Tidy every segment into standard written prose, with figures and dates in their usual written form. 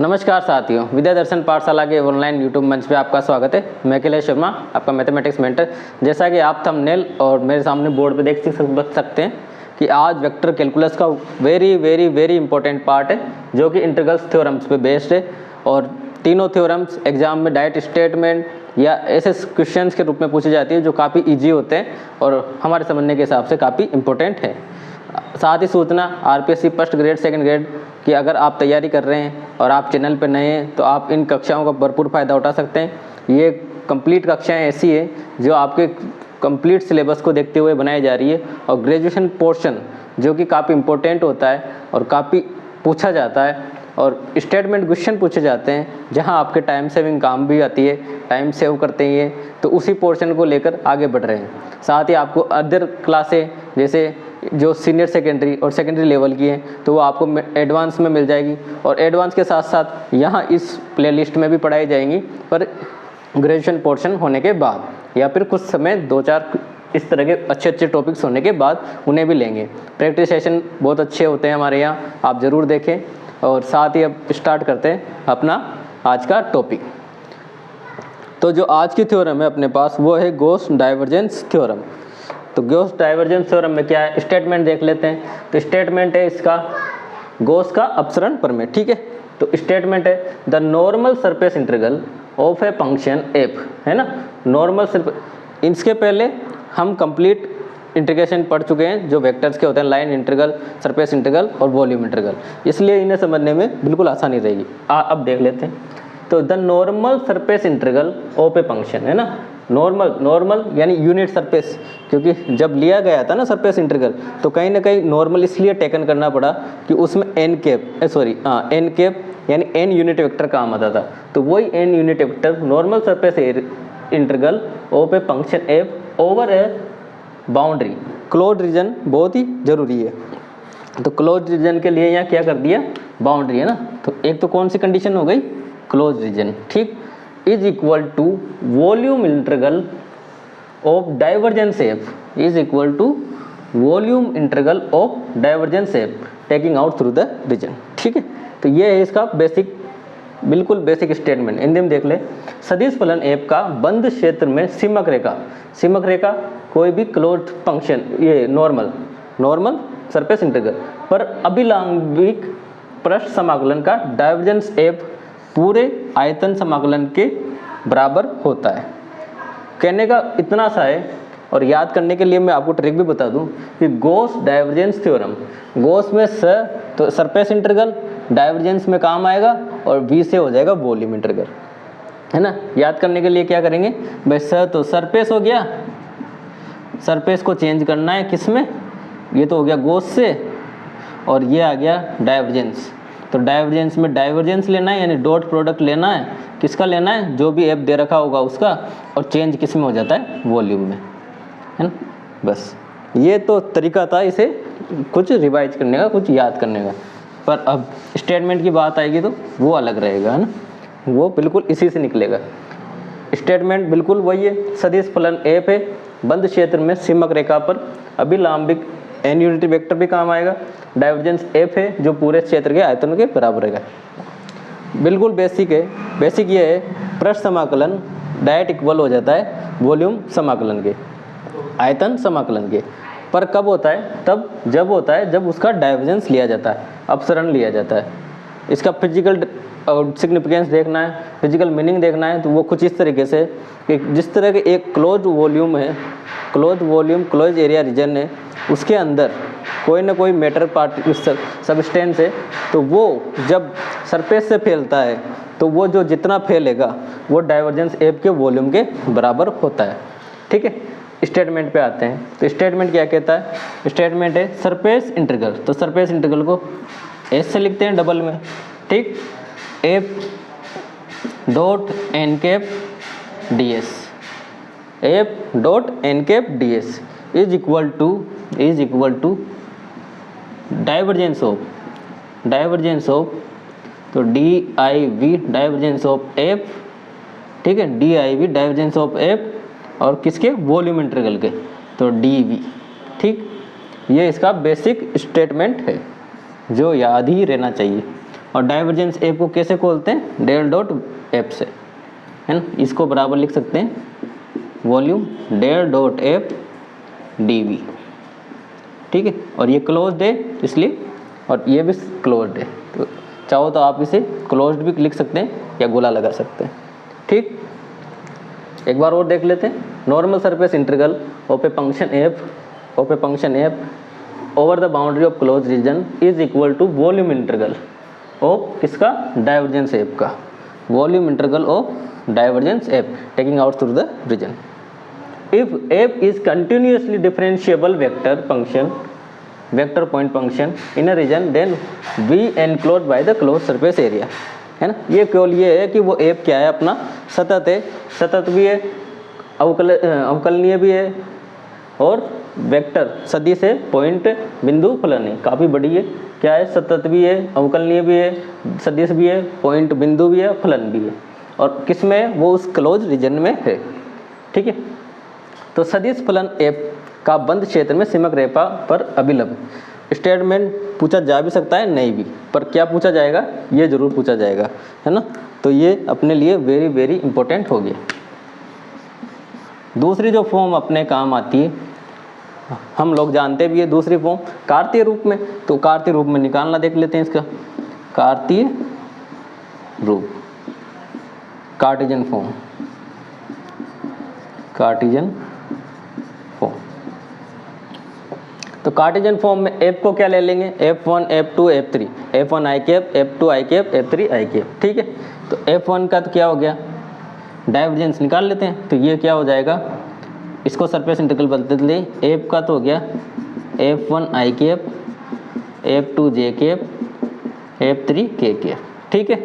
नमस्कार साथियों, विद्या दर्शन पाठशाला के ऑनलाइन यूट्यूब मंच पे आपका स्वागत है। मैं अखिलेश शर्मा, आपका मैथमेटिक्स मेंटर। जैसा कि आप थंबनेल और मेरे सामने बोर्ड पे देख सकते हैं कि आज वेक्टर कैलकुलस का वेरी इंपॉर्टेंट पार्ट है, जो कि इंटीग्रल्स थ्योरम्स पे बेस्ड है। और तीनों थ्योरम्स एग्जाम में डायरेक्ट स्टेटमेंट या ऐसे क्वेश्चंस के रूप में पूछी जाती है, जो काफ़ी ईजी होते हैं और हमारे समझने के हिसाब से काफ़ी इंपॉर्टेंट है। साथ ही सूचना RPSC first grade second grade कि अगर आप तैयारी कर रहे हैं और आप चैनल पर नए हैं तो आप इन कक्षाओं का भरपूर फ़ायदा उठा सकते हैं। ये कंप्लीट कक्षाएं ऐसी है जो आपके कंप्लीट सिलेबस को देखते हुए बनाई जा रही है, और ग्रेजुएशन पोर्शन जो कि काफ़ी इंपॉर्टेंट होता है और काफ़ी पूछा जाता है, और स्टेटमेंट क्वेश्चन पूछे जाते हैं, जहां आपके टाइम सेविंग काम भी आती है, टाइम सेव करते हैं। तो उसी पोर्शन को लेकर आगे बढ़ रहे हैं। साथ ही आपको अदर क्लासें जैसे जो सीनियर सेकेंडरी और सेकेंडरी लेवल की हैं तो वो आपको एडवांस में मिल जाएगी, और एडवांस के साथ साथ यहाँ इस प्लेलिस्ट में भी पढ़ाई जाएंगी, पर ग्रेजुएशन पोर्शन होने के बाद या फिर कुछ समय 2-4 इस तरह के अच्छे टॉपिक्स होने के बाद उन्हें भी लेंगे। प्रैक्टिस सेशन बहुत अच्छे होते हैं हमारे यहाँ, आप ज़रूर देखें। और साथ ही अब स्टार्ट करते हैं अपना आज का टॉपिक। तो जो आज की थ्योरम है अपने पास वो है गॉस डाइवर्जेंस थ्योरम। तो गॉस डाइवर्जेंस थ्योरम में क्या है, स्टेटमेंट देख लेते हैं। तो स्टेटमेंट है इसका गॉस का अपसरण प्रमेय, ठीक है। तो स्टेटमेंट है the normal surface integral of a function F, है ना। नॉर्मल सरफेस, इसके पहले हम कंप्लीट इंटीग्रेशन पढ़ चुके हैं जो वेक्टर्स के होते हैं, लाइन इंटीग्रल, सरफेस इंटीग्रल और वॉल्यूम इंटीग्रल, इसलिए इन्हें समझने में बिल्कुल आसानी रहेगी। अब देख लेते हैं। तो the normal surface integral of a function, है ना। नॉर्मल यानी यूनिट सरफेस, क्योंकि जब लिया गया था ना सरफेस इंटीग्रल तो कहीं ना कहीं नॉर्मल इसलिए टेकन करना पड़ा कि उसमें एन कैप यानी एन यूनिट वेक्टर काम आता था। तो वही n unit vector normal surface integral of a function f over a boundary, close region बहुत ही जरूरी है। तो क्लोज रीजन के लिए यहाँ क्या कर दिया, बाउंड्री, है ना। तो एक तो कौन सी कंडीशन हो गई, क्लोज रीजन, ठीक, is equal to volume integral of divergence f, is equal to volume integral of divergence f taking out through the region, ठीक है। तो ये है इसका बिल्कुल बेसिक स्टेटमेंट। हिंदी में देख ले, सदिश फलन एफ का बंद क्षेत्र में सीमक रेखा कोई भी क्लोज फंक्शन, ये नॉर्मल सरफेस इंटीग्रल पर अभिलंबिक पृष्ठ समाकलन का डाइवर्जेंस एफ पूरे आयतन समाकलन के बराबर होता है। कहने का इतना सा है, और याद करने के लिए मैं आपको ट्रिक भी बता दूं कि गॉस डाइवर्जेंस थ्योरम, गॉस में तो सरफेस इंटीग्रल, डाइवर्जेंस में काम आएगा, और वी से हो जाएगा वॉल्यूम इंटीग्रल, है ना। याद करने के लिए क्या करेंगे भाई, तो सरफेस हो गया, सरफेस को चेंज करना है किस में, ये तो हो गया गॉस से, और ये आ गया डाइवर्जेंस। तो डाइवर्जेंस में डाइवर्जेंस लेना है, यानी डॉट प्रोडक्ट लेना है, किसका लेना है, जो भी एफ दे रखा होगा उसका, और चेंज किस में हो जाता है, वॉल्यूम में, है ना। बस ये तो तरीका था इसे कुछ रिवाइज करने का, कुछ याद करने का। पर अब स्टेटमेंट की बात आएगी तो वो अलग रहेगा, है ना, वो बिल्कुल इसी से निकलेगा। स्टेटमेंट बिल्कुल वही है, सदिश फलन एफ है, बंद क्षेत्र में सीमक रेखा पर अभिलंबिक एन यूनिट वेक्टर भी काम आएगा, डाइवर्जेंस एफ है जो पूरे क्षेत्र के आयतन के बराबर रहेगा। बिल्कुल बेसिक है। बेसिक ये है, पृष्ठ समाकलन डायरेक्ट इक्वल हो जाता है वॉल्यूम समाकलन के, आयतन समाकलन के। पर कब होता है, जब होता है जब उसका डाइवर्जेंस लिया जाता है, अपसरण लिया जाता है। इसका फिजिकल सिग्निफिकेंस देखना है, फिजिकल मीनिंग देखना है, तो वो कुछ इस तरीके से कि जिस तरह के एक क्लोज वॉल्यूम है, क्लोज एरिया रीजन है, उसके अंदर कोई ना कोई मैटर पार्ट सब्सटेंस है, तो वो जब सरफेस से फैलता है तो वो जो जितना फैलेगा वो डाइवर्जेंस एफ के वॉल्यूम के बराबर होता है, ठीक है। स्टेटमेंट पे आते हैं। तो स्टेटमेंट क्या कहता है, स्टेटमेंट है सरफेस इंटीग्रल, तो सरफेस इंटीग्रल को एस से लिखते हैं डबल में, ठीक, F dot N cap D S, F dot N cap D S is equal to divergence of तो D I V divergence of F, ठीक है, D I V divergence of F, और किसके, वॉल्यूम इंटीग्रल के, तो D v, ठीक। ये इसका बेसिक स्टेटमेंट है जो याद ही रहना चाहिए। और डाइवर्जेंस एफ को कैसे खोलते हैं, डेल डॉट एफ से, है ना। इसको बराबर लिख सकते हैं volume del dot f d v, ठीक है। और ये क्लोज्ड है इसलिए, और ये भी क्लोज्ड है, तो चाहो तो आप इसे क्लोज्ड भी लिख सकते हैं या गोला लगा सकते हैं, ठीक। एक बार और देख लेते हैं। Normal surface integral of a function f over the boundary of close region is equal to volume integral of किसका, डाइवर्जेंस एफ का, volume integral of divergence f taking out through the region. If f is continuously differentiable vector point function in a region then we enclose by the close surface area, है ना। ये केवल ये है कि वो F क्या है, अपना सतत है, सतत भी है, अवकलनीय भी है, और वेक्टर सदिश है, पॉइंट बिंदु फलन है, काफ़ी बड़ी है, क्या है, सतत भी है, अवकलनीय भी है, सदिश भी है, पॉइंट बिंदु भी है, फलन भी है, और किस में, वो उस क्लोज रीजन में है, ठीक है। तो सदिश फलन एफ का बंद क्षेत्र में सिमक रेखा पर अभिलंब स्टेटमेंट पूछा जा भी सकता है, नहीं भी, पर क्या पूछा जाएगा, ये जरूर पूछा जाएगा, है ना। तो ये अपने लिए वेरी वेरी इंपॉर्टेंट हो गया। दूसरी जो फॉर्म अपने काम आती है, हम लोग जानते भी है, दूसरी फॉर्म कार्तीय रूप में, तो कार्तीय रूप में निकालना देख लेते हैं इसका, कार्तीय रूप, कार्टेशियन फॉर्म, कार्टेशियन फॉर्म। तो कार्टेशियन फॉर्म में एफ को क्या ले लेंगे, F1 F2 F3, F1 आई कैप, F2 आई कैप, F3 आई कैप, ठीक है। तो F1 का तो क्या हो गया, डाइवर्जेंस निकाल लेते हैं, तो ये क्या हो जाएगा, इसको सरफेस इंटीग्रल बदलते हैं, एफ का तो हो गया F1 आई कैप, F2 जे कैप, F3 के कैप, ठीक है।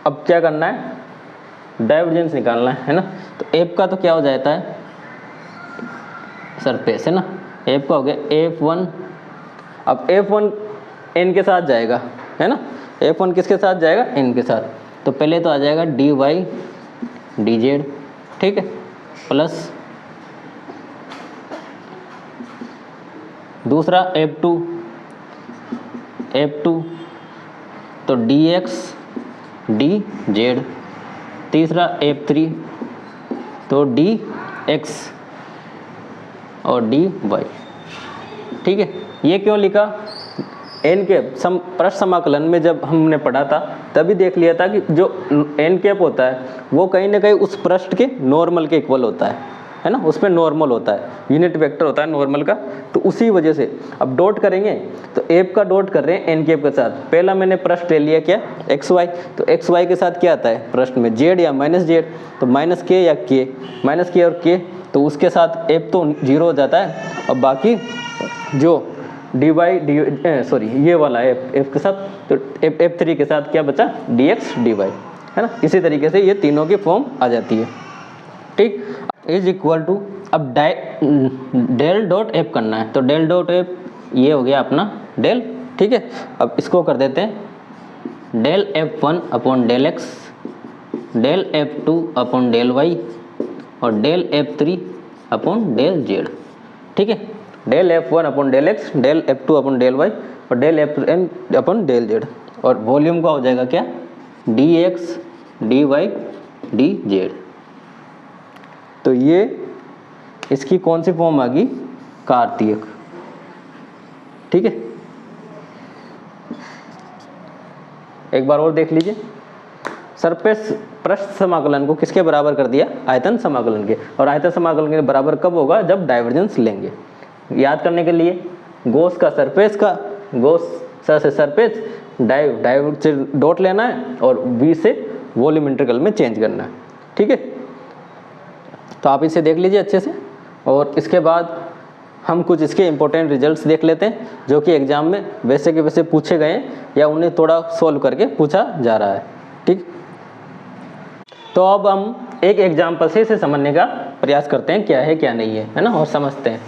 अब क्या करना है, डाइवर्जेंस निकालना है ना। तो एफ का तो क्या हो जाता है, सरफेस है ना, एफ का हो गया F1, अब F1 n के साथ जाएगा, है ना, F1 किसके साथ जाएगा, n के साथ, तो पहले तो आ जाएगा dy dz, ठीक है, प्लस दूसरा F2 तो dx dz, तीसरा F3 तो dx और dy, ठीक है। ये क्यों लिखा, एन कैप पृष्ठ समाकलन में जब हमने पढ़ा था तभी देख लिया था कि जो एन कैप होता है वो कहीं ना कहीं उस पृष्ठ के नॉर्मल के इक्वल होता है ना, उसमें नॉर्मल होता है, यूनिट वेक्टर होता है नॉर्मल का, तो उसी वजह से अब डॉट करेंगे तो एफ का डॉट कर रहे हैं एन कैप के साथ। पहला मैंने पृष्ठ ले लिया क्या, एक्स वाई, तो एक्स वाई के साथ क्या आता है पृष्ठ में, जेड या माइनस जेड, तो माइनस के या के, माइनस के और के, तो उसके साथ एफ तो 0 हो जाता है, और बाकी जो डी वाई सॉरी ये वाला एफ के साथ, तो F3 के साथ क्या बचा, dx dy, है ना। इसी तरीके से ये तीनों की फॉर्म आ जाती है, ठीक। इज इक्वल टू, अब डेल डॉट एफ करना है, तो डेल डॉट एफ ये हो गया अपना डेल, ठीक है। अब इसको कर देते हैं del F1 upon del X, del F2 upon del Y, और del F3 upon del Z, ठीक है। Del F1 upon del X, del F2 upon del Y, और del Fn upon del Z, और वॉल्यूम का हो जाएगा क्या, dx dy dz। तो ये इसकी कौन सी फॉर्म आ गई, कार्तीयक, ठीक है। एक बार और देख लीजिए, सरफेस पृष्ठ समाकलन को किसके बराबर कर दिया, आयतन समाकलन के, और आयतन समाकलन के बराबर कब होगा, जब डाइवर्जेंस लेंगे। याद करने के लिए गॉस का सरफेस का, गॉस से सरफेस, डाइव से डॉट लेना है और v से वॉल्यूम इंटीग्रल में चेंज करना है, ठीक है। तो आप इसे देख लीजिए अच्छे से, और इसके बाद हम कुछ इसके इंपॉर्टेंट रिजल्ट्स देख लेते हैं जो कि एग्जाम में वैसे के वैसे पूछे गए या उन्हें थोड़ा सॉल्व करके पूछा जा रहा है, ठीक। तो अब हम एक एग्जाम्पल से इसे समझने का प्रयास करते हैं क्या है क्या नहीं है ना, और समझते हैं।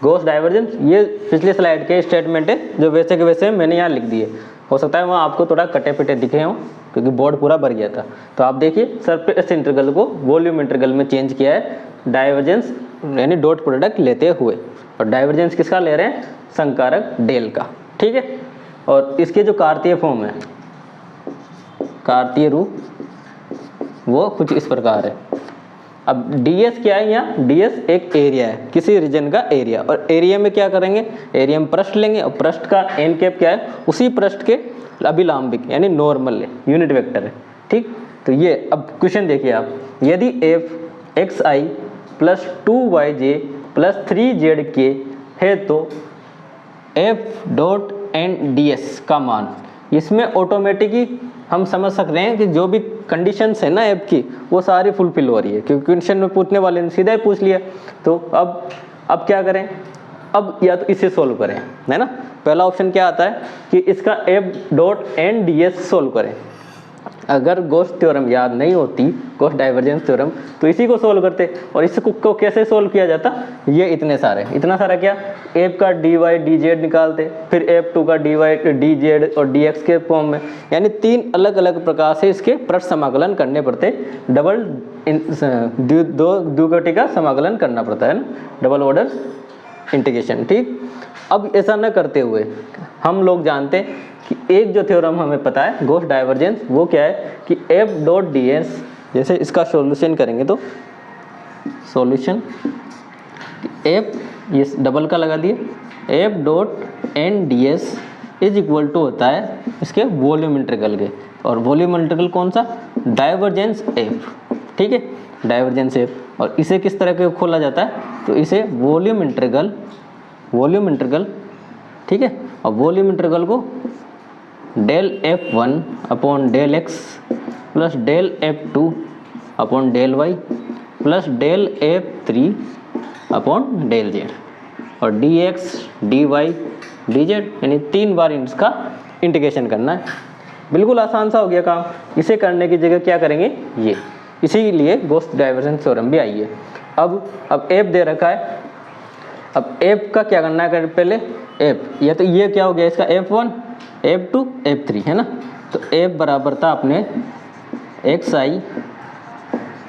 गॉस डाइवर्जेंस, ये पिछली स्लाइड के स्टेटमेंट है जो वैसे के वैसे मैंने यहाँ लिख दिए, हो सकता है वहाँ आपको थोड़ा कटे पिटे दिखे हों क्योंकि बोर्ड पूरा भर गया था। तो आप देखिए सरफेस इंटीग्रल को वॉल्यूम इंटीग्रल में चेंज किया है डाइवर्जेंस यानी डॉट प्रोडक्ट लेते हुए, और डाइवर्जेंस किसका ले रहे हैं, संकारक डेल का, ठीक है। और इसके जो कार्तीय फॉर्म है कार्तीय रूप वो कुछ इस प्रकार है। अब ds क्या है, यहाँ ds एक एरिया है, किसी रीजन का एरिया, और एरिया में क्या करेंगे, एरिया में पृष्ठ लेंगे, और पृष्ठ का एन कैप क्या है, उसी पृष्ठ के अभिलंबिक यानी नॉर्मल है, यूनिट वेक्टर है। ठीक, तो ये अब क्वेश्चन देखिए आप, यदि f xi plus 2yj plus 3zk है तो f डॉट एन ds का मान, इसमें ऑटोमेटिकली हम समझ सक रहे हैं कि जो भी कंडीशंस है ना ऐप की वो सारी फुलफिल हो रही है, क्योंकि क्वेश्चन में पूछने वाले ने सीधा ही पूछ लिया। तो अब क्या करें, अब या तो इसे सोल्व करें, है ना। पहला ऑप्शन क्या आता है कि इसका f dot N D s solve करें। अगर गॉस थ्योरम याद नहीं होती, गॉस डाइवर्जेंस थ्योरम, तो इसी को सोल्व करते। और इसको कैसे सोल्व किया जाता, ये इतना सारा क्या, एफ का डी वाई डी जेड निकालते, फिर एफ टू का डी वाई डी जेड और डी एक्स के फॉर्म में, यानी 3 अलग अलग प्रकार से इसके पृष्ठ समाकलन करने पड़ते, डबल द्विघटी का समाकलन करना पड़ता है ना, डबल ऑर्डर इंटीग्रेशन। ठीक, अब ऐसा न करते हुए हम लोग जानते हैं कि एक जो थ्योरम हमें पता है गॉस डाइवर्जेंस, वो क्या है कि एफ डॉट डी एस, जैसे इसका सॉल्यूशन करेंगे तो सॉल्यूशन एफ, ये डबल का लगा दिए, f dot N D S is equal to होता है इसके वॉल्यूम इंटीग्रल के, और वॉल्यूम इंटीग्रल कौन सा, डाइवर्जेंस एफ। ठीक है, डाइवर्जेंस एफ, और इसे किस तरह के खोला जाता है, तो इसे वॉल्यूम इंटीग्रल, ठीक है, और वॉल्यूम इंटीग्रल को del f1 upon del x plus del f2 upon del y plus del f3 upon del z, और dx dy dz यानी 3 बार इसका इंटीग्रेशन करना है। बिल्कुल आसान सा हो गया काम। इसे करने की जगह क्या करेंगे, ये, इसीलिए गॉस डाइवर्जेंस थ्योरम भी आई है। अब f दे रखा है, अब f का क्या करना है, पहले f, या तो ये क्या हो गया इसका f1 f2 f3 है ना, तो f बराबर था अपने xi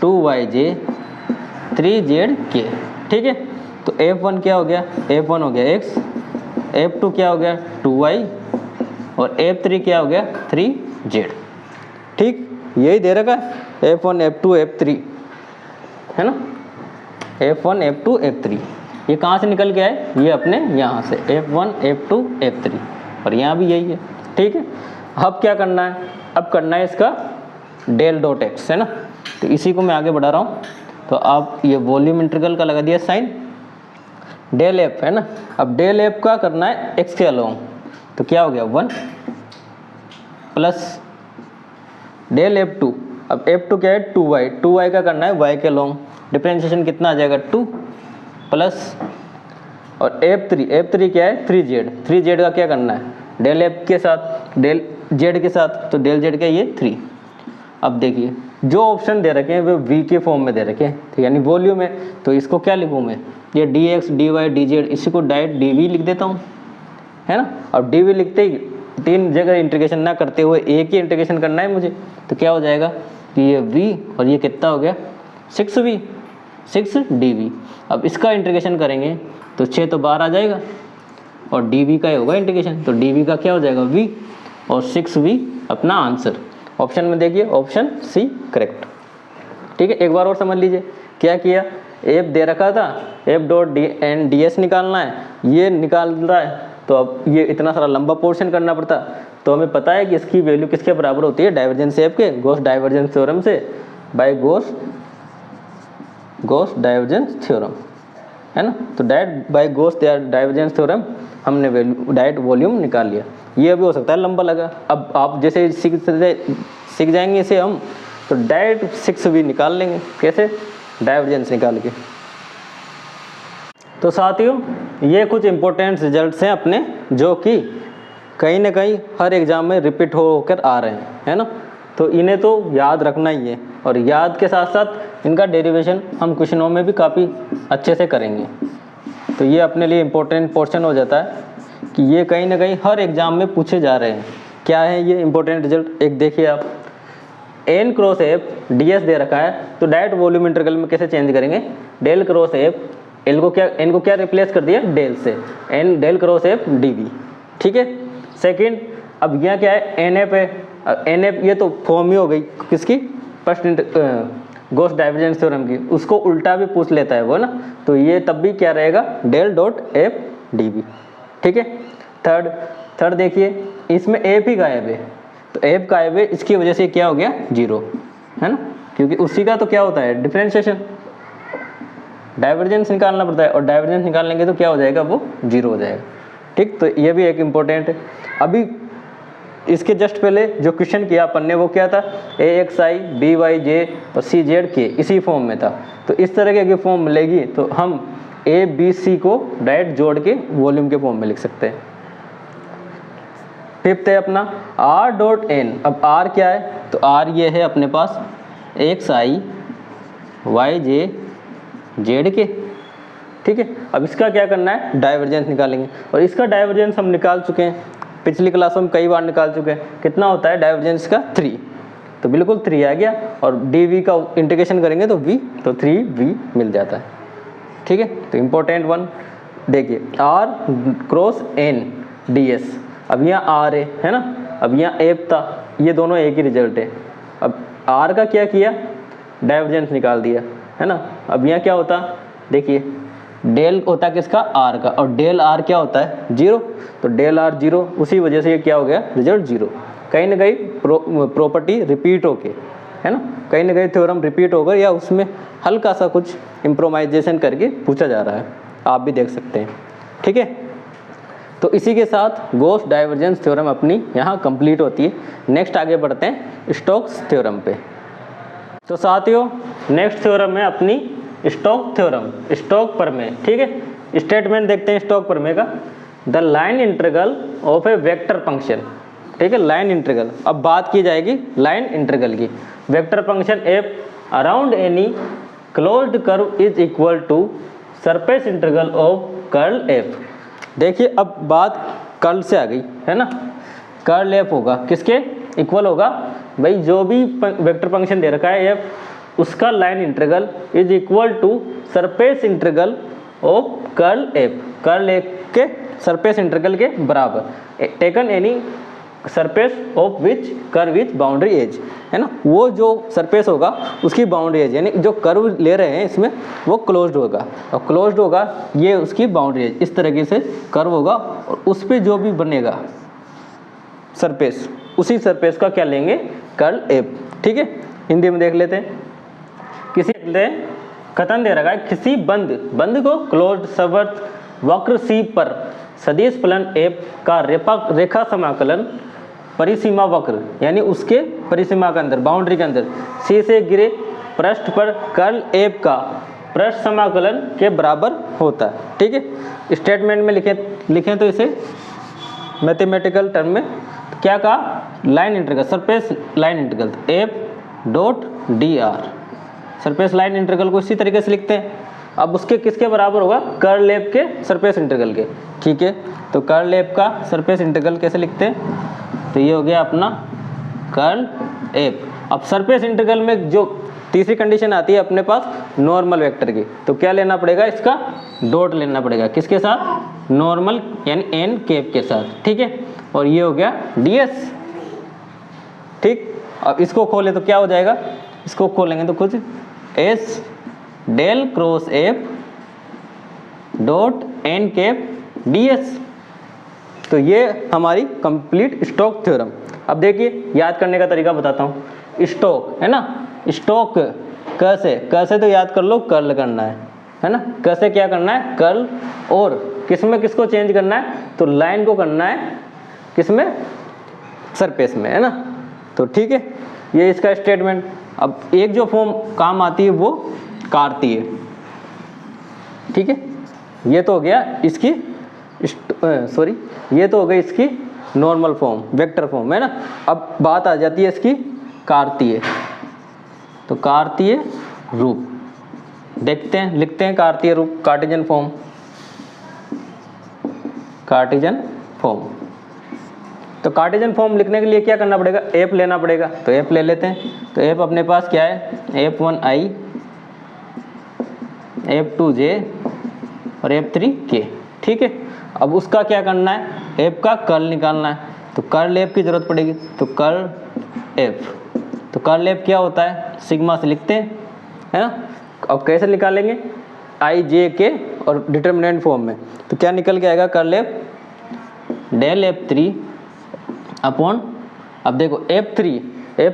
2yj 3zk। ठीक है, तो f1 क्या हो गया, f1 हो गया x, f2 क्या हो गया 2y, और f3 क्या हो गया 3z। ठीक, यही दे रखा है f1 f2 f3 है ना, f1 f2 f3, ये कहाँ से निकल के आए, ये अपने यहाँ से f1 f2 f3, और यहाँ भी यही है। ठीक है, अब क्या करना है, अब करना है इसका डेल डॉट एक्स, है ना, तो इसी को मैं आगे बढ़ा रहा हूँ। तो अब ये वॉल्यूम इंटीग्रल का लगा दिया साइन, डेल एफ है ना, अब डेल एफ का करना है एक्स के अलोंग, तो क्या हो गया 1 प्लस डेल एफ टू, अब एफ टू क्या है 2y का करना है y के अलोंग, डिफरेंशिएशन कितना आ जाएगा 2 प्लस, और f3 क्या है 3z का क्या करना है डेल f के साथ डेल z के साथ, तो डेल z का ये 3। अब देखिए जो ऑप्शन दे रखे हैं वो v के फॉर्म में दे रखे हैं, तो यानी वॉल्यूम है, तो इसको क्या लिखूँ मैं, ये dx dy dz, इसी को डायरेक्ट dv लिख देता हूँ, है ना। अब dv लिखते ही 3 जगह इंटीग्रेशन ना करते हुए एक ही इंटीग्रेशन करना है मुझे, तो क्या हो जाएगा कि ये v और ये कितना हो गया 6v 6 dv। अब इसका इंटीग्रेशन करेंगे तो 6 तो बाहर आ जाएगा, और dv का होगा इंटीग्रेशन, तो dv का क्या हो जाएगा v, और 6v अपना आंसर। ऑप्शन में देखिए ऑप्शन सी करेक्ट। ठीक है, एक बार और समझ लीजिए क्या किया, f दे रखा था, f dot N D s निकालना है, ये निकाल रहा है, तो अब ये इतना सारा लंबा पोर्शन करना पड़ता, तो हमें पता है कि इसकी वैल्यू किसके बराबर होती है, डाइवर्जेंस एफ के गॉस डाइवर्जेंस थ्योरम से, बाय गॉस डाइवर्जेंस थ्योरम, है ना। तो direct by Gauss divergence theorem हमने वैल्यू डायरेक्ट वॉल्यूम निकाल लिया। ये भी हो सकता है लंबा लगा, अब आप जैसे सीख जाएंगे इसे हम, तो डायरेक्ट 6v निकाल लेंगे, कैसे, डाइवर्जेंस निकाल के। तो साथियों ये कुछ इंपॉर्टेंट रिजल्ट्स हैं अपने, जो कि कहीं ना कहीं हर एग्ज़ाम में रिपीट होकर आ रहे हैं, है ना। तो इन्हें तो याद रखना ही है, और याद के साथ साथ इनका डेरिवेशन हम क्वेश्चनों में भी काफ़ी अच्छे से करेंगे। तो ये अपने लिए इम्पोर्टेंट पोर्शन हो जाता है कि ये कहीं ना कहीं हर एग्ज़ाम में पूछे जा रहे हैं। क्या है ये इम्पोर्टेंट रिजल्ट, एक देखिए आप, n cross F D S दे रखा है, तो डायरेक्ट वॉल्यूम इंटीग्रल में कैसे चेंज करेंगे, डेल क्रॉस एफ, एन को क्या रिप्लेस कर दिया डेल से, n del cross F d v. ठीक है, सेकेंड, अब यहाँ क्या है एन एफ है, एन एफ ये तो फॉर्म ही हो गई किसकी, फर्स्ट गॉस डाइवर्जेंस थ्योरम की, उसको उल्टा भी पूछ लेता है वो ना, तो ये तब भी क्या रहेगा, del dot f d b. ठीक है। थर्ड देखिए, इसमें एफ ही गायब है, तो एफ गायब है, इसकी वजह से क्या हो गया, जीरो, है ना, क्योंकि उसी का तो क्या होता है, डिफरेंशिएशन, डाइवर्जेंस निकालना पड़ता है, और डाइवर्जेंस निकाल लेंगे तो क्या हो जाएगा, वो जीरो हो जाएगा। ठीक, तो ये भी एक इम्पोर्टेंट है। अभी इसके जस्ट पहले जो क्वेश्चन किया अपन ने वो क्या था, ए एक्स आई बी वाई जे और सी जेड के इसी फॉर्म में था, तो इस तरह की अगर फॉर्म मिलेगी तो हम ए बी सी को डायरेक्ट जोड़ के वॉल्यूम के फॉर्म में लिख सकते हैं। फिफ्थ है अपना आर डॉट एन। अब आर क्या है, तो आर ये है अपने पास एक्स आई वाई जे जेड के। ठीक है। अब इसका क्या करना है, डाइवर्जेंस निकालेंगे, और इसका डाइवर्जेंस हम निकाल चुके हैं, पिछली क्लासों में कई बार निकाल चुके हैं। कितना होता है डाइवर्जेंस का, 3, तो बिल्कुल 3 आ गया, और डी वी का इंटीग्रेशन करेंगे तो वी, तो 3v मिल जाता है। ठीक है। तो इम्पोर्टेंट वन देखिए, r cross n D s. अब यहाँ आर है ना, अब यहाँ एफ था, ये दोनों एक ही रिजल्ट है। अब आर का क्या किया, डाइवर्जेंस निकाल दिया, है ना। अब यहाँ क्या होता, देखिए डेल होता है किसका, आर का, और डेल आर क्या होता है, जीरो, तो डेल आर जीरो, उसी वजह से ये क्या हो गया, रिजल्ट जीरो। कहीं ना कहीं प्रॉपर्टी रिपीट होके, है ना, कहीं ना कहीं थ्योरम रिपीट होकर या उसमें हल्का सा कुछ इम्प्रोवाइजेशन करके पूछा जा रहा है, आप भी देख सकते हैं। ठीक है। तो इसी के साथ गॉस डाइवर्जेंस थ्योरम अपनी यहाँ कंप्लीट होती है। नेक्स्ट आगे बढ़ते हैं स्टोक्स थ्योरम पे। तो साथियों नेक्स्ट थ्योरम है अपनी स्टोक थ्योरम, स्टोक प्रमेय। ठीक है। स्टेटमेंट देखते हैं स्टोक प्रमेय का, the line integral of a vector function. ठीक है, लाइन इंटीग्रल। अब बात की जाएगी लाइन इंटीग्रल की। Vector function f around any closed curve is equal to surface integral of curl f. देखिए अब बात कर्ल से आ गई, है ना, कर्ल एफ होगा किसके इक्वल होगा, भाई जो भी वेक्टर फंक्शन दे रखा है एफ, उसका line integral is equal to surface integral of curl F, curl f के सरफेस इंटीग्रल के बराबर, taken any surface of which curve which boundary edge, है ना, वो जो सरफेस होगा उसकी बाउंड्री एज, यानी जो कर्व ले रहे हैं इसमें वो क्लोज्ड होगा, और क्लोज्ड होगा ये उसकी बाउंड्री एज, इस तरीके से कर्व होगा, और उस पर जो भी बनेगा सरफेस, उसी सरफेस का क्या लेंगे, कर्ल एफ। ठीक है। हिंदी में देख लेते हैं, किसी कथन दे रखा है, किसी बंद को क्लोज्ड सवर्त वक्र सी पर सदिश फलन एफ का रेखा समाकलन परिसीमा वक्र, यानी उसके परिसीमा के अंदर, बाउंड्री के अंदर सी से गिरे पृष्ठ पर कर्ल एफ का पृष्ठ समाकलन के बराबर होता है। ठीक है। स्टेटमेंट में लिखें तो इसे मैथमेटिकल टर्म में क्या कहा, line integral, surface line integral F dot D are, surface line integral को इसी तरीके से लिखते हैं। अब उसके किसके बराबर होगा, कर्ल एफ के सरफेस इंटीग्रल के। ठीक है। तो कर्ल एफ का सरफेस इंटीग्रल कैसे लिखते हैं, तो ये हो गया अपना कर्ल एफ। अब सरफेस इंटीग्रल में जो तीसरी कंडीशन आती है अपने पास नॉर्मल वेक्टर की, तो क्या लेना पड़ेगा, इसका डॉट लेना पड़ेगा, किसके साथ, नॉर्मल यानी एन कैप के साथ। ठीक है। और ये हो गया ds। ठीक। अब इसको खोले तो क्या हो जाएगा, इसको खोलेंगे तो कुछ s del cross f dot N cap ds। तो ये हमारी कंप्लीट स्टोक थ्योरम। अब देखिए याद करने का तरीका बताता हूँ। स्टोक है ना, स्टोक कैसे तो याद कर लो, कर्ल करना है ना, कैसे क्या करना है, कर्ल, और किसमें किसको चेंज करना है, तो लाइन को करना है किसमें, सरफेस में, है ना। तो ठीक है, ये इसका स्टेटमेंट। अब एक जो फॉर्म काम आती है वो कार्तीय। ठीक है। ये तो हो गया इसकी ये तो हो गई इसकी नॉर्मल फॉर्म, वेक्टर फॉर्म, है ना। अब बात आ जाती है इसकी कार्तीय। तो कार्तीय रूप देखते हैं, लिखते हैं कार्तीय रूप, कार्टेशियन फॉर्म, कार्टेशियन फॉर्म। तो कार्टेशियन फॉर्म लिखने के लिए क्या करना पड़ेगा, एफ लेना पड़ेगा, तो एफ ले लेते हैं। तो एफ अपने पास क्या है, f1i f2j और f3k। ठीक है। अब उसका क्या करना है, एफ का कर्ल निकालना है, तो कर्ल एफ की जरूरत पड़ेगी, तो कर्ल एफ। तो कर्ल एफ क्या होता है, सिग्मा से लिखते हैं, है ना। अब कैसे निकालेंगे, आई जे के और डिटर्मिनेंट फॉर्म में। तो क्या निकल के आएगा, curl f del f three upon, अब देखो एफ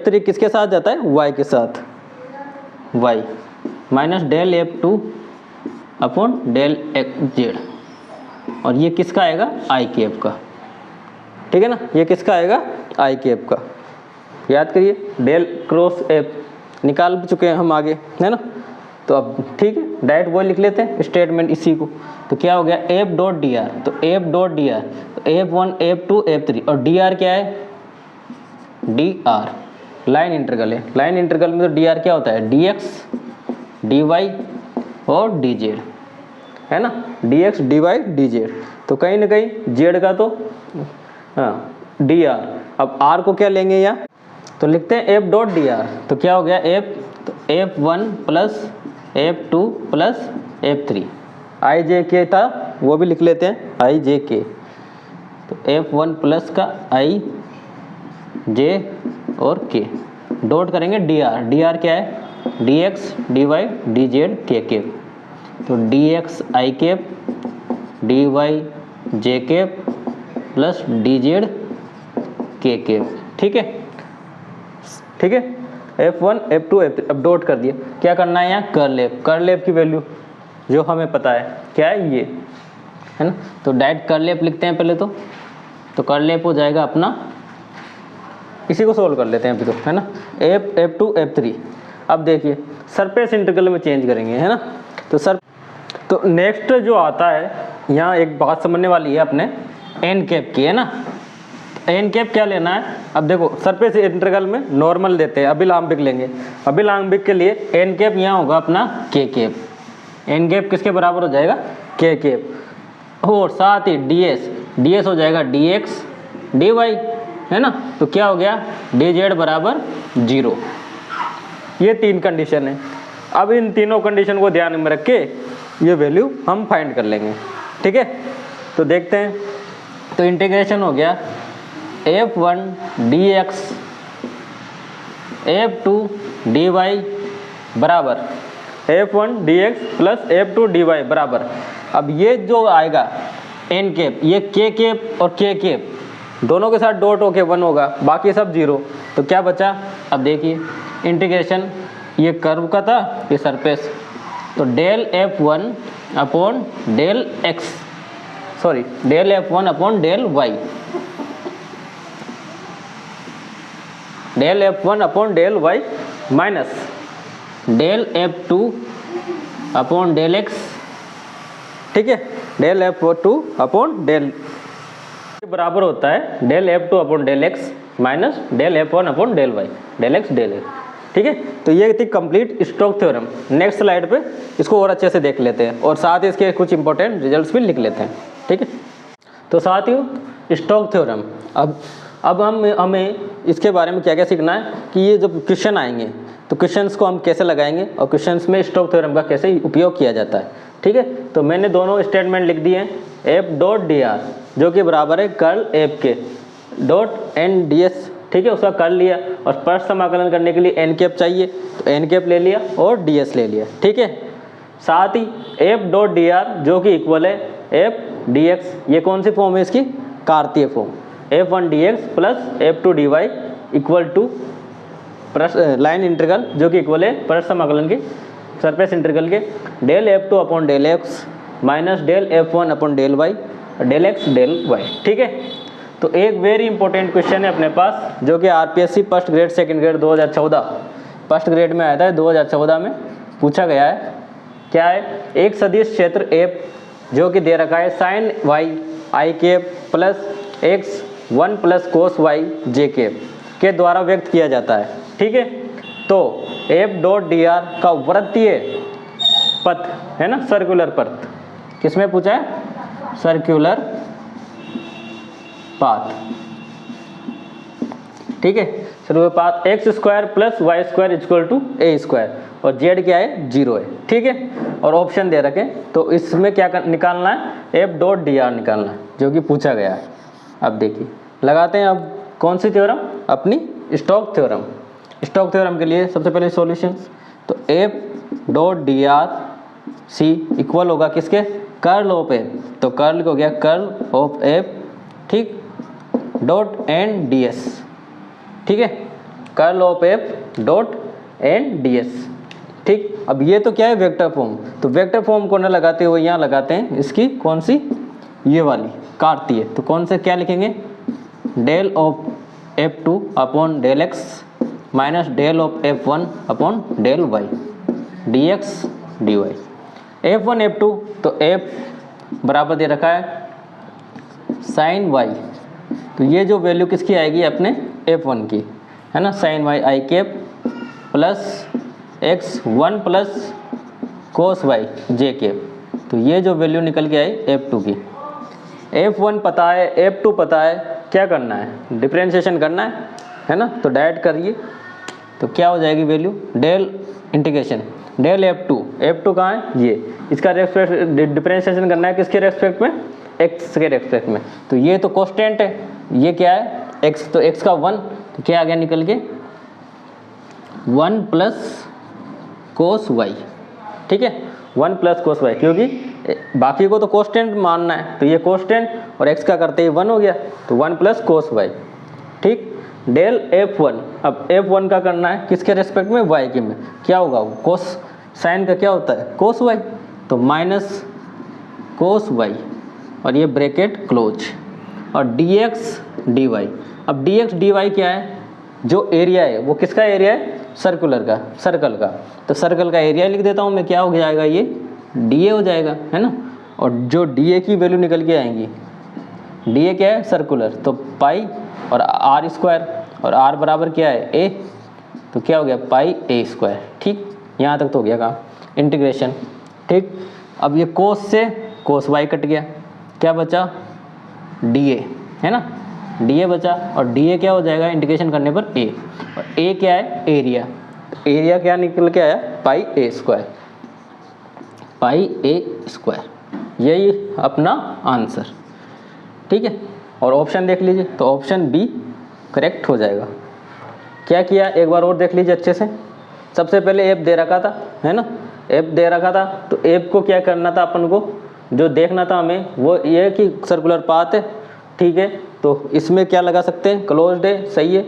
थ्री किसके साथ जाता है, वाई के साथ, y minus del f two upon del x z, और ये किसका आएगा, आई के एफ का, ठीक है ना। ये किसका आएगा, आई के एफ का। याद करिए, डेल क्रॉस एफ निकाल चुके हैं हम आगे, है ना। तो अब ठीक है, डायरेक्ट वो लिख लेते हैं स्टेटमेंट इसी को। तो क्या हो गया, एफ डॉट डी आर, तो एफ डॉट डी आर, तो F one F two F three, और डी आर क्या है, डी आर लाइन इंटरवल है। लाइन इंटरवल में तो डी आर क्या होता है, डी एक्स डी वाई और डी जेड, है ना, D X D Y D Z. तो कहीं ना कहीं जेड का तो हाँ डी आर, अब आर को क्या लेंगे यहाँ, तो लिखते हैं एफ डॉट डी आर। तो क्या हो गया, एफ, तो F one plus F two plus F three, I J K था वो भी लिख लेते हैं, आई जे के। तो एफ वन प्लस का आई जे और के, डॉट करेंगे डी आर, डी आर क्या है, D X D Y D Z K cap. तो D X I cap D Y J cap plus D Z K cap, ठीक है, ठीक है। F one F two F three, अब dot कर दिया। क्या करना है यहाँ, कर्ल एफ, कर्ल एफ की वैल्यू जो हमें पता है क्या है, ये है ना। तो डायरेक्ट कर्ल एफ लिखते हैं पहले तो कर्ल एफ हो जाएगा अपना, इसी को सोल्व कर लेते हैं अभी तो, है ना, एफ टू एफ थ्री। अब देखिए सरफेस इंटीग्रल में चेंज करेंगे, है ना। तो नेक्स्ट जो आता है, यहाँ एक बात समझने वाली है अपने एन कैप की, है ना। एन कैप क्या लेना है, अब देखो सरफेस इंटीग्रल में नॉर्मल देते हैं, अभिलंबिक लेंगे। अभिलंबिक के लिए एन कैप यहाँ होगा अपना के कैप, एन कैप किसके बराबर हो जाएगा, के कैप, और साथ ही डी एस हो जाएगा डी एक्स डी वाई, है ना। तो क्या हो गया, डी जेड बराबर 0। ये तीन कंडीशन है। अब इन तीनों कंडीशन को ध्यान में रख के ये वैल्यू हम फाइंड कर लेंगे, ठीक है। तो देखते हैं, तो इंटीग्रेशन हो गया f1 dx f2 dy बराबर f1 dx plus f2 dy बराबर, अब ये जो आएगा n कैप, ये k कैप और k कैप दोनों के साथ डॉट होके 1 होगा, बाकी सब 0। तो क्या बचा, अब देखिए इंटीग्रेशन, ये कर्व का था, ये सरफेस, तो del f1 upon del x, sorry del f1 upon del y, del f1 upon del y minus del f2 upon del x, ठीक है, डेल f2 अपॉन डेल बराबर होता है del f2 upon del x minus del f1 upon del y, del x del x, ठीक है। तो ये थी complete Stokes theorem. Next slide पे इसको और अच्छे से देख लेते हैं और साथ ही इसके कुछ इंपॉर्टेंट रिजल्ट्स भी लिख लेते हैं, ठीक है। तो साथ ही स्टोक्स थ्योरम, अब हमें इसके बारे में क्या क्या सीखना है कि ये जब क्वेश्चन आएंगे तो क्वेश्चंस को हम कैसे लगाएंगे और क्वेश्चंस में स्टोक्स थ्योरम का कैसे उपयोग किया जाता है, ठीक है। तो मैंने दोनों स्टेटमेंट लिख दिए हैं, एफ डॉट डी आर जो कि बराबर है कर्ल एफ के डॉट एन डी एस, ठीक है, उसका कर्ल लिया, और स्पर्श समाकलन करने के लिए एन कैप चाहिए तो एन कैप ले लिया और डी एस ले लिया, ठीक है। साथ ही एफ डॉट डी आर जो कि इक्वल है एफ डी एक्स, ये कौन सी फॉर्म है इसकी, कार्तीय form, f1 dx plus f2 dy equal to line integral जो कि इक्वल है प्रश्न समाकलन के सरफेस इंटीग्रल के del f2 upon del x minus del f1 upon del y del x del y, ठीक है। तो एक वेरी इंपॉर्टेंट क्वेश्चन है अपने पास जो कि RPSC first grade second grade 2014 first grade में आया था, 2014 में पूछा गया है। क्या है, एक सदिश क्षेत्र f जो कि दे रखा है sine y I cap plus x 1 plus cos y J cap के द्वारा व्यक्त किया जाता है, ठीक है। तो f डॉट डी आर का वृत्तीय पथ है ना, सर्कुलर पथ, किसमें पूछा है, सर्कुलर पाथ, ठीक है। Circular path X square plus Y square equal to A square, और जेड क्या है, 0 है, ठीक है। और ऑप्शन दे रखे, तो इसमें क्या निकालना है, एफ डॉट डी आर निकालना है जो कि पूछा गया है। अब देखिए लगाते हैं अब कौन सी थ्योरम, अपनी स्टोक्स थ्योरम, स्टोक्स थ्योरम के लिए सबसे पहले सॉल्यूशन, तो F dot D R C equal होगा किसके, कर्ल ऑफ एफ, तो कर्ल हो गया कर्ल ऑफ एफ, ठीक, डॉट एन डी एस, ठीक है, curl of F dot N D S, ठीक। अब ये तो क्या है वेक्टर फॉर्म, तो वेक्टर फॉर्म को ना लगाते हुए यहाँ लगाते हैं इसकी कौन सी, ये वाली काटती है, तो कौन से क्या लिखेंगे, del of F2 upon del X minus del of F1 upon del Y D X D Y. F1 F2 तो F बराबर दे रखा है साइन वाई, तो ये जो वैल्यू किसकी आएगी अपने F1 की, है ना, sine Y I cap plus x1 plus cos Y J cap, तो ये जो वैल्यू निकल के आई F2 की। F1 पता है, F2 पता है, क्या करना है, डिफरेंशिएशन करना है ना, तो डायरेक्ट करिए, तो क्या हो जाएगी value, del integration del F2 कहाँ है, ये इसका डिफरेंशिएशन करना है किसके रेस्पेक्ट में, x के रेस्पेक्ट में, तो ये तो कांस्टेंट है, ये क्या है x, तो x का 1, तो क्या आ गया निकल के 1 प्लस कोस वाई, ठीक है, 1 प्लस कोस वाई, क्योंकि बाकी को तो कांस्टेंट मानना है, तो ये कांस्टेंट और x का करते ही 1 हो गया, तो 1 प्लस कोस वाई, ठीक। डेल F1, अब F1 का करना है किसके रेस्पेक्ट में, y के में, क्या होगा वो कोस, साइन का क्या होता है कोस वाई, तो माइनस कोस वाई और ये ब्रैकेट क्लोज, और dx dy, अब dx dy क्या है, जो एरिया है वो किसका एरिया है, सर्कुलर का, सर्कल का, तो सर्कल का एरिया लिख देता हूँ मैं, क्या हो जाएगा ये dA हो जाएगा, है ना, और जो dA की वैल्यू निकल के आएंगी, dA क्या है सर्कुलर, तो पाई और r स्क्वायर, और r बराबर क्या है a, तो क्या हो गया पाई a स्क्वायर, ठीक, यहाँ तक तो हो गया काम इंटीग्रेशन, ठीक। अब ये कोस से कोस y कट गया, क्या बचा dA, है ना, dA बचा, और dA क्या हो जाएगा इंटीग्रेशन करने पर a, और a क्या है एरिया, तो एरिया क्या निकल के आया पाई a square, pi a square, यही अपना आंसर, ठीक है। और ऑप्शन देख लीजिए, तो ऑप्शन बी करेक्ट हो जाएगा। क्या किया एक बार और देख लीजिए अच्छे से, सबसे पहले एफ दे रखा था, है ना, एफ दे रखा था, तो एफ को क्या करना था अपन को, जो देखना था हमें वो ये कि सर्कुलर पाथ है, ठीक है, तो इसमें क्या लगा सकते हैं, क्लोज्ड है, सही है,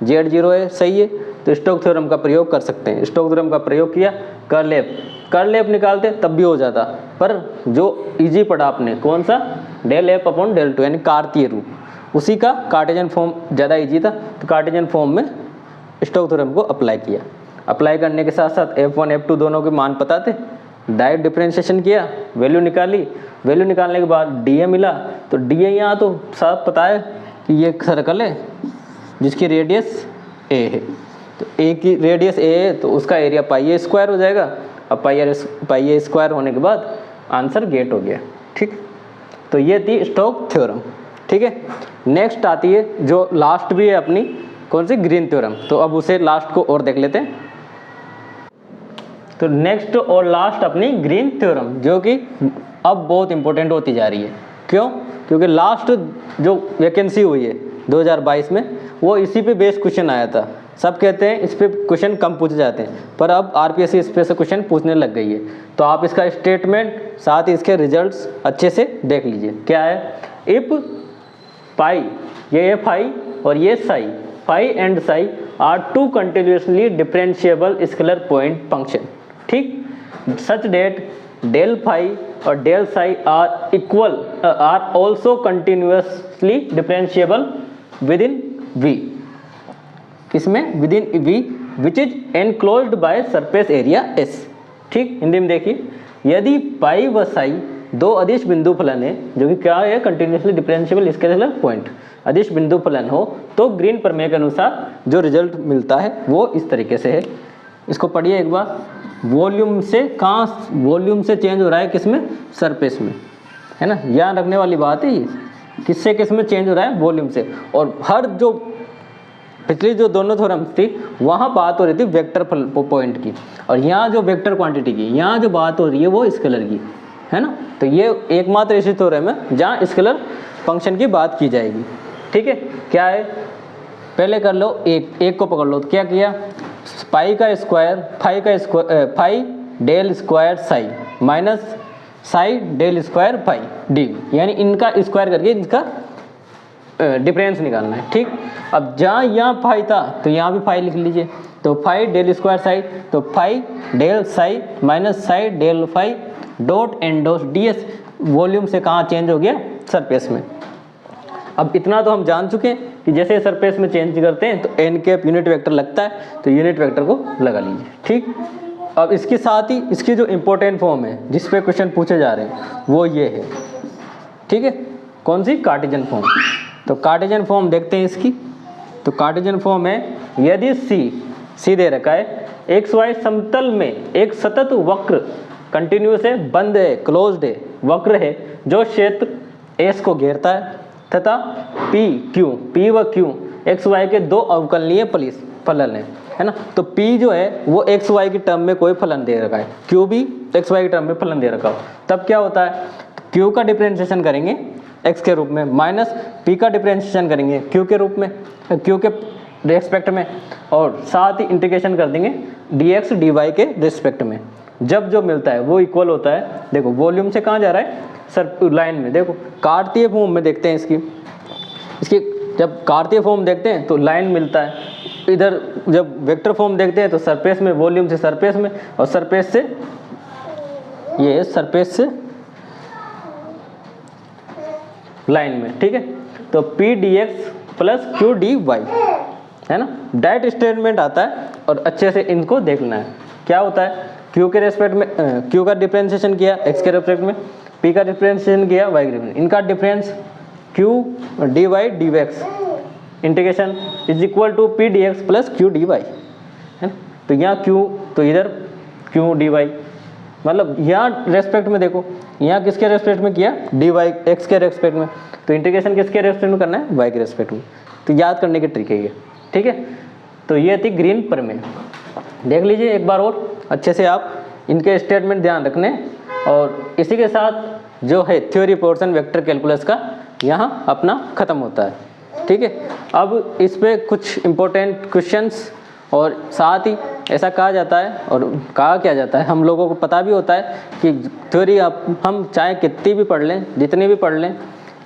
Z0 है, सही है, तो स्टोक्स थ्योरम का प्रयोग कर सकते हैं। स्टोक्स थ्योरम का प्रयोग किया, कर्ल एफ निकालते तब भी हो जाता, पर जो इजी पढ़ा आपने कौन सा, del F upon del two, यानी कार्तीय रूप, उसी का कार्टेशियन फॉर्म ज़्यादा इजी था, तो कार्टेशियन फॉर्म में स्टोक्स थ्योरम को अप्लाई किया। अप्लाई करने के साथ साथ F1 F2 दोनों के मान पता थे, डायरेक्ट डिफरेंशिएशन किया, वैल्यू निकाली, वैल्यू निकालने के बाद DA मिला, तो DA यहाँ तो साफ पता है कि ये सर्कल है जिसकी रेडियस A है, तो A की रेडियस A है, तो उसका एरिया पाई A स्क्वायर हो जाएगा। अब पाई A स्क्वायर होने के बाद आंसर गेट हो गया, ठीक। तो ये थी स्टोक्स थ्योरम, ठीक है। नेक्स्ट आती है जो लास्ट भी है अपनी, कौन सी, ग्रीन थ्योरम, तो अब उसे लास्ट को और देख लेते हैं। तो नेक्स्ट और लास्ट अपनी ग्रीन थ्योरम, जो कि अब बहुत इंपॉर्टेंट होती जा रही है। क्यों? क्योंकि लास्ट जो वैकेंसी हुई है 2022 में, वो इसी पे बेस्ड क्वेश्चन आया था। सब कहते हैं इस पे क्वेश्चन कम पूछे जाते हैं, पर अब आरपीएससी इस पे से क्वेश्चन पूछने लग गई है। तो आप इसका स्टेटमेंट साथ ही इसके रिजल्ट्स अच्छे से देख लीजिए। क्या है, इफ पाई, ये फाई और ये psi, phi and psi are two continuously differentiable scalar point function, ठीक, सच डेट डेल फाई और del psi are equal are also continuously differentiable within V, किसमें, within V which is enclosed by surface area S, ठीक। हिंदी में देखिए, यदि पाई व साई दो अदिश बिंदु फलन है, जो कि क्या है, कंटिन्यूसली डिफरेंशिएबल स्केलर पॉइंट, अदिश बिंदु फलन हो, तो ग्रीन प्रमेय के अनुसार जो रिजल्ट मिलता है वो इस तरीके से है। इसको पढ़िए एक बार। वॉल्यूम से कहाँ, वॉल्यूम से चेंज हो रहा है किसमें, सरफेस में, है ना, याद रखने वाली बात है ये, किससे किसमें चेंज हो रहा है, वॉल्यूम से। और हर जो पिछली जो दोनों थ्योरम थी वहाँ बात हो रही थी वेक्टर पॉइंट की, और यहाँ जो वेक्टर क्वांटिटी की, यहाँ जो बात हो रही है वो स्केलर की, है ना। तो ये एकमात्र ऐसी थ्योरम है जहाँ स्केलर फंक्शन की बात की जाएगी, ठीक है। क्या है, पहले कर लो एक को पकड़ लो, तो क्या किया, पाई का square phi del square psi minus psi del square phi D, यानी इनका स्क्वायर करके इनका डिफरेंस निकालना है। ठीक, अब जहाँ यहाँ फाई था तो यहाँ भी फाई लिख लीजिए, तो फाई डेल स्क्वायर साई, तो phi del psi minus psi del phi dot N dot D S, volume से कहाँ चेंज हो गया, सरफेस में। अब इतना तो हम जान चुके हैं कि जैसे सरफेस में चेंज करते हैं तो एन कैप यूनिट वेक्टर लगता है, तो यूनिट वेक्टर को लगा लीजिए। ठीक, अब इसके साथ ही इसकी जो इम्पोर्टेंट फॉर्म है जिस पे क्वेश्चन पूछे जा रहे हैं वो ये है। ठीक है, कौन सी, कार्टेशियन फॉर्म। तो कार्टेशियन फॉर्म देखते हैं इसकी। तो कार्टेशियन फॉर्म है, यदि सी दे रखा है, एक्स वाई समतल में एक सतत वक्र कंटिन्यूस है, बंद है, क्लोज्ड है, वक्र है जो क्षेत्र एस को घेरता है तथा पी व क्यू एक्स वाई के दो अवकलनीय फलन है ना। तो पी जो है वो एक्स वाई की टर्म में कोई फलन दे रखा है, क्यू भी एक्स वाई की टर्म में फलन दे रखा हो, तब क्या होता है, क्यू का डिफरेंशिएशन करेंगे एक्स के रूप में, माइनस पी का डिफरेंशिएशन करेंगे क्यू के रूप में, क्यू के रेस्पेक्ट में, और साथ ही इंटीग्रेशन कर देंगे डी एक्स डी वाई के रेस्पेक्ट में। जब जो मिलता है वो इक्वल होता है, देखो वॉल्यूम से कहाँ जा रहा है, सर लाइन में। देखो कार्तीय फॉर्म में देखते हैं इसकी जब कार्तीय फॉर्म देखते हैं तो लाइन मिलता है, इधर जब वेक्टर फॉर्म देखते हैं तो सरफेस में, वॉल्यूम से सरफेस में, और सरफेस से ये सरफेस से लाइन में। ठीक है, तो P D X plus Q D Y है ना, डायरेक्ट स्टेटमेंट आता है और अच्छे से इनको देखना है। क्या होता है, क्यू के रेस्पेक्ट में क्यू का डिफरेंशिएशन किया एक्स के रेस्पेक्ट में, पी का डिफरेंशिएशन किया वाई के रेस्पेक्ट में, इनका difference Q D Y D X integration is equal to P D X plus Q D Y है ना। तो यहाँ क्यू, तो इधर क्यू डी वाई, मतलब यहाँ रेस्पेक्ट में देखो, यहाँ किसके रेस्पेक्ट में किया, डी वाई एक्स के रेस्पेक्ट में, तो इंटीग्रेशन किसके रेस्पेक्ट में करना है, वाई के रेस्पेक्ट में। तो याद करने की ट्रिक है ये। ठीक है, तो ये थी ग्रीन प्रमेय, देख लीजिए एक बार और अच्छे से, आप इनके स्टेटमेंट ध्यान रखने। और इसी के साथ जो है थ्योरी पोर्शन वेक्टर कैलकुलस का यहाँ अपना ख़त्म होता है। ठीक है, अब इस पे कुछ इम्पोर्टेंट क्वेश्चंस, और साथ ही ऐसा कहा जाता है और कहा क्या जाता है, हम लोगों को पता भी होता है कि थ्योरी हम चाहे कितनी भी पढ़ लें, जितनी भी पढ़ लें,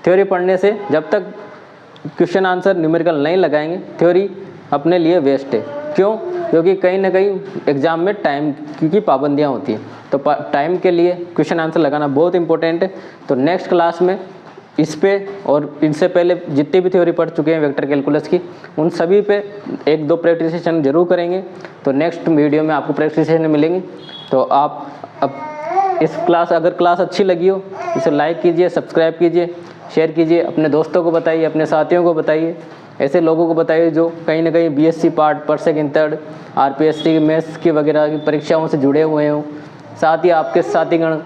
थ्योरी पढ़ने से जब तक क्वेश्चन आंसर न्यूमेरिकल नहीं लगाएंगे, थ्योरी अपने लिए वेस्ट है। क्यों, क्योंकि कहीं ना कहीं एग्ज़ाम में टाइम की पाबंदियाँ होती हैं, तो टाइम के लिए क्वेश्चन आंसर लगाना बहुत इंपॉर्टेंट है। तो नेक्स्ट क्लास में इस पे और इनसे पहले जितनी भी थ्योरी पढ़ चुके हैं वेक्टर कैलकुलस की, उन सभी पे एक दो प्रैक्टिस सेशन जरूर करेंगे। तो नेक्स्ट वीडियो में आपको प्रैक्टिस सेशन मिलेंगे। तो आप अब इस क्लास, अगर क्लास अच्छी लगी हो इसे लाइक कीजिए, सब्सक्राइब कीजिए, शेयर कीजिए, अपने दोस्तों को बताइए, अपने साथियों को बताइए, ऐसे लोगों को बताइए जो कहीं ना कहीं बीएससी पार्ट, पर सेकंड थर्ड, आरपीएससी मैथ्स की वगैरह की परीक्षाओं से जुड़े हुए हों। साथ ही आपके साथीगण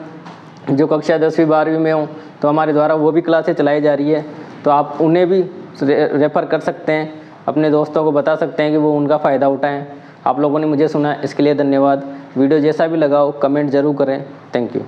जो कक्षा 10वीं 12वीं में हों, तो हमारे द्वारा वो भी क्लासें चलाई जा रही है, तो आप उन्हें भी रेफ़र कर सकते हैं, अपने दोस्तों को बता सकते हैं कि वो उनका फ़ायदा उठाएं। आप लोगों ने मुझे सुना, इसके लिए धन्यवाद। वीडियो जैसा भी लगा हो कमेंट ज़रूर करें। Thank you.